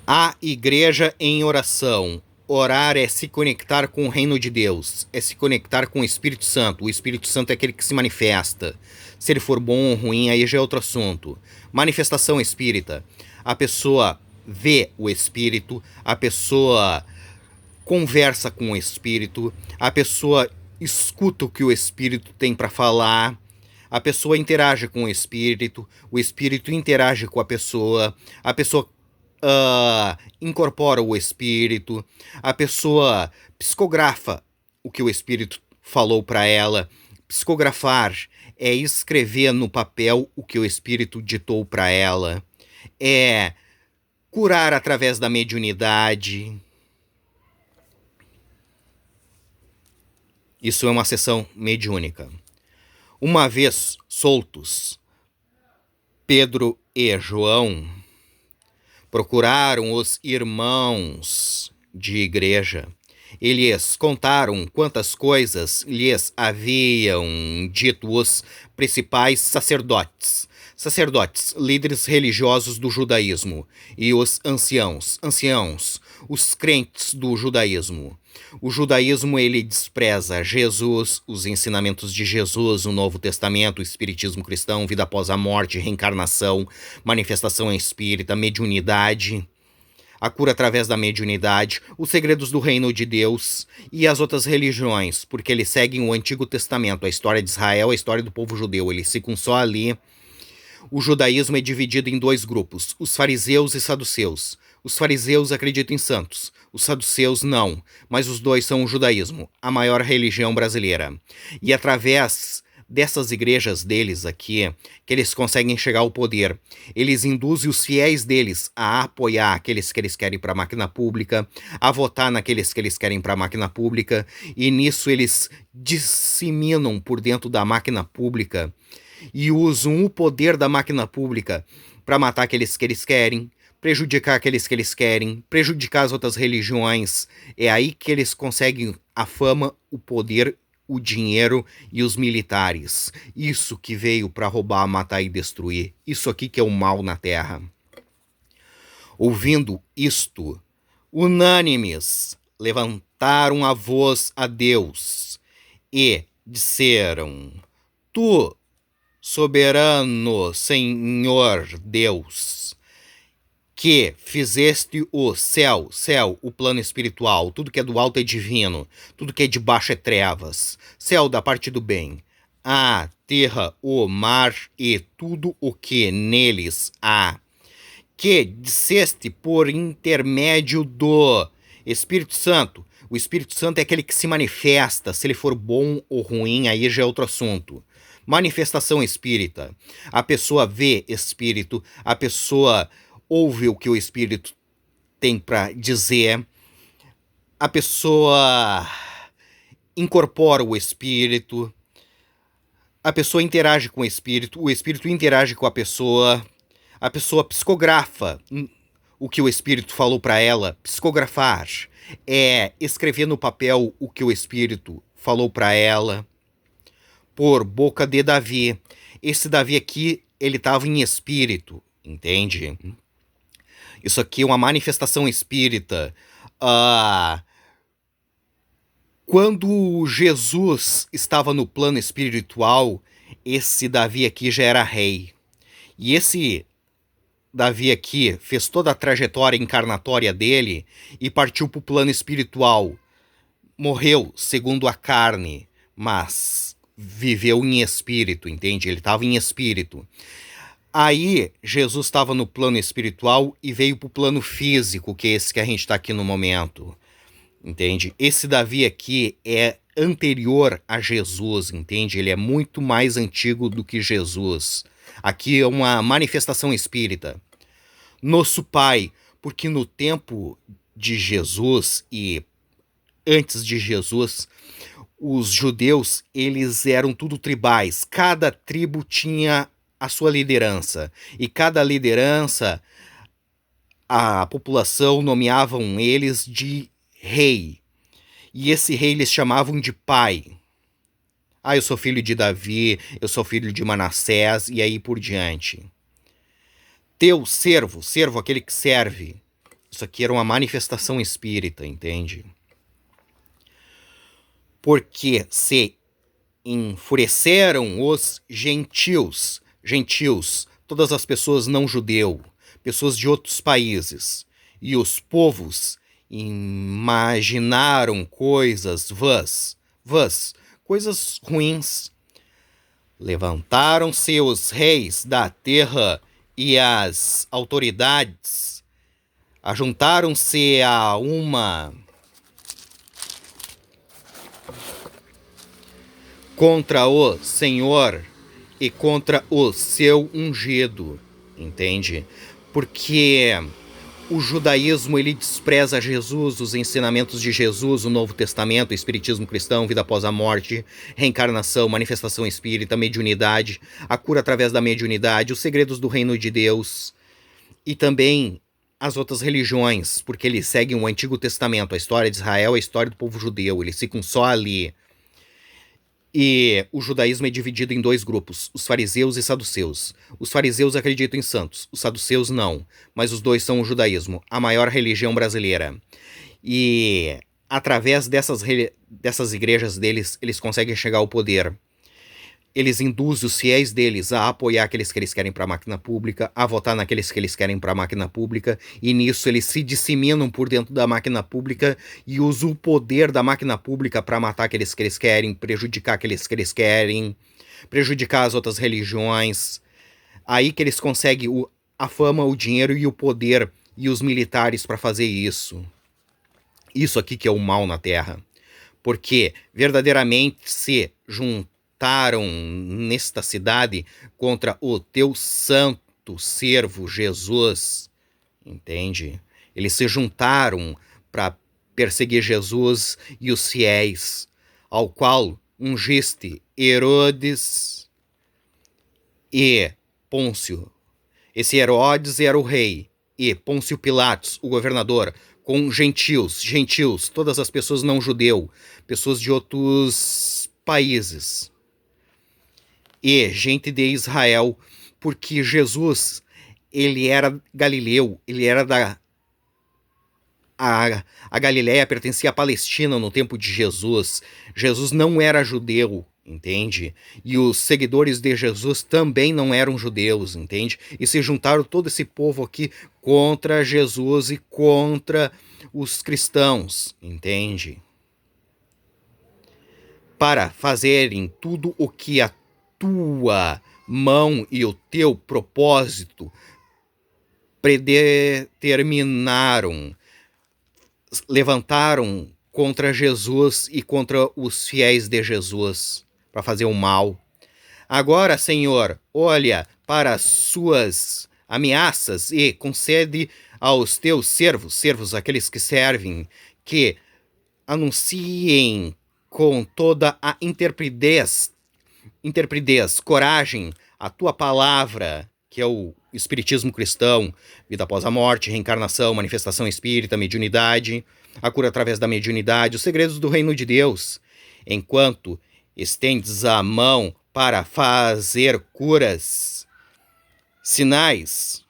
A igreja em oração. Orar é se conectar com o reino de Deus, é se conectar com o Espírito Santo. O Espírito Santo é aquele que se manifesta. Se ele for bom ou ruim, aí já é outro assunto. Manifestação espírita. A pessoa vê o Espírito, a pessoa conversa com o Espírito, a pessoa escuta o que o Espírito tem para falar, a pessoa interage com o Espírito interage com a pessoa incorpora o Espírito, a pessoa psicografa o que o Espírito falou para ela. Psicografar é escrever no papel o que o Espírito ditou para ela, é curar através da mediunidade. Isso é uma sessão mediúnica. Uma vez soltos, Pedro e João procuraram os irmãos de igreja. Eles contaram quantas coisas lhes haviam dito os principais sacerdotes. Sacerdotes, líderes religiosos do judaísmo, e os anciãos, os crentes do judaísmo. O judaísmo, ele despreza Jesus, os ensinamentos de Jesus, o Novo Testamento, o espiritismo cristão, vida após a morte, reencarnação, manifestação espírita, mediunidade, a cura através da mediunidade, os segredos do reino de Deus e as outras religiões, porque eles seguem o Antigo Testamento, a história de Israel, a história do povo judeu, eles ficam só ali. O judaísmo é dividido em dois grupos, os fariseus e saduceus. Os fariseus acreditam em santos, os saduceus não, mas os dois são o judaísmo, a maior religião brasileira. E através dessas igrejas deles aqui, que eles conseguem chegar ao poder, eles induzem os fiéis deles a apoiar aqueles que eles querem para a máquina pública, a votar naqueles que eles querem para a máquina pública, e nisso eles disseminam por dentro da máquina pública e usam o poder da máquina pública para matar aqueles que eles querem, prejudicar aqueles que eles querem, prejudicar as outras religiões. É aí que eles conseguem a fama, o poder, o dinheiro e os militares. Isso que veio para roubar, matar e destruir. Isso aqui que é o mal na Terra. Ouvindo isto, unânimes levantaram a voz a Deus e disseram: Tu, soberano Senhor Deus, que fizeste o céu, o plano espiritual, tudo que é do alto é divino, tudo que é de baixo é trevas, céu da parte do bem, a terra, o mar e tudo o que neles há, que disseste por intermédio do Espírito Santo. O Espírito Santo é aquele que se manifesta, se ele for bom ou ruim, aí já é outro assunto. Manifestação espírita. A pessoa vê espírito, a pessoa ouve o que o espírito tem para dizer, a pessoa incorpora o espírito, a pessoa interage com o espírito interage com a pessoa psicografa o que o espírito falou para ela. Psicografar é escrever no papel o que o espírito falou para ela, por boca de Davi. Esse Davi aqui, ele estava em espírito, entende? Isso aqui é uma manifestação espírita. Quando Jesus estava no plano espiritual, esse Davi aqui já era rei. E esse Davi aqui fez toda a trajetória encarnatória dele e partiu para o plano espiritual. Morreu segundo a carne, mas viveu em espírito, entende? Ele estava em espírito. Aí Jesus estava no plano espiritual e veio para o plano físico, que é esse que a gente está aqui no momento, entende? Esse Davi aqui é anterior a Jesus, entende? Ele é muito mais antigo do que Jesus. Aqui é uma manifestação espírita. Nosso Pai, porque no tempo de Jesus e antes de Jesus, os judeus, eles eram tudo tribais. Cada tribo tinha a sua liderança. E cada liderança, a população nomeavam eles de rei. E esse rei eles chamavam de pai. Ah, eu sou filho de Davi, eu sou filho de Manassés, e aí por diante. Teu servo, aquele que serve, Isso aqui era uma manifestação espírita, entende? Porque se enfureceram os gentios, todas as pessoas não judeu, pessoas de outros países, e os povos imaginaram coisas vãs, coisas ruins. Levantaram-se os reis da terra e as autoridades, ajuntaram-se a uma contra o Senhor e contra o seu ungido, entende? Porque o judaísmo, ele despreza Jesus, os ensinamentos de Jesus, o Novo Testamento, o Espiritismo cristão, vida após a morte, reencarnação, manifestação espírita, mediunidade, a cura através da mediunidade, os segredos do reino de Deus e também as outras religiões, porque eles seguem o Antigo Testamento, a história de Israel, a história do povo judeu, eles ficam só ali. E o judaísmo é dividido em dois grupos, os fariseus e saduceus. Os fariseus acreditam em santos, os saduceus não, mas os dois são o judaísmo, a maior religião brasileira. E através dessas igrejas deles, eles conseguem chegar ao poder. Eles induzem os fiéis deles a apoiar aqueles que eles querem para a máquina pública, a votar naqueles que eles querem para a máquina pública, e nisso eles se disseminam por dentro da máquina pública e usam o poder da máquina pública para matar aqueles que eles querem, prejudicar aqueles que eles querem, prejudicar as outras religiões. Aí que eles conseguem a fama, o dinheiro e o poder e os militares para fazer isso. Isso aqui que é o mal na Terra. Porque verdadeiramente se juntaram nesta cidade contra o teu santo servo Jesus, entende? Eles se juntaram para perseguir Jesus e os fiéis, ao qual ungiste Herodes e Pôncio. Esse Herodes era o rei, e Pôncio Pilatos, o governador, com gentios, todas as pessoas não judeu, pessoas de outros países. E gente de Israel, porque Jesus, ele era galileu, ele era a Galileia pertencia à Palestina no tempo de Jesus. Jesus não era judeu, entende? E os seguidores de Jesus também não eram judeus, entende? E se juntaram todo esse povo aqui contra Jesus e contra os cristãos, entende? Para fazerem tudo o que a tua mão e o teu propósito predeterminaram, levantaram contra Jesus e contra os fiéis de Jesus, para fazer o mal. Agora, Senhor, olha para as suas ameaças e concede aos teus servos, aqueles que servem, que anunciem com toda a intrepidez, coragem, a tua palavra, que é o espiritismo cristão, vida após a morte, reencarnação, manifestação espírita, mediunidade, a cura através da mediunidade, os segredos do reino de Deus, enquanto estendes a mão para fazer curas, sinais,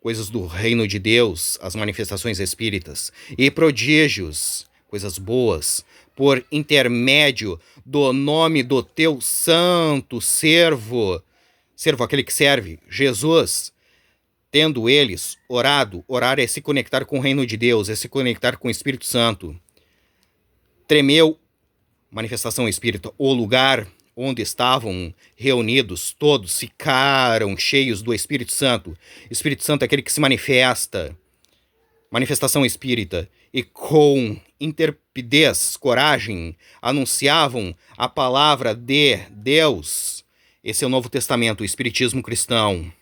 coisas do reino de Deus, as manifestações espíritas, e prodígios, coisas boas, por intermédio do nome do teu santo servo, aquele que serve, Jesus, tendo eles orado, orar é se conectar com o reino de Deus, é se conectar com o Espírito Santo. Tremeu, manifestação espírita, o lugar onde estavam reunidos, todos ficaram cheios do Espírito Santo. Espírito Santo é aquele que se manifesta, manifestação espírita, e com intrepidez, coragem, anunciavam a palavra de Deus. Esse é o Novo Testamento, o Espiritismo cristão.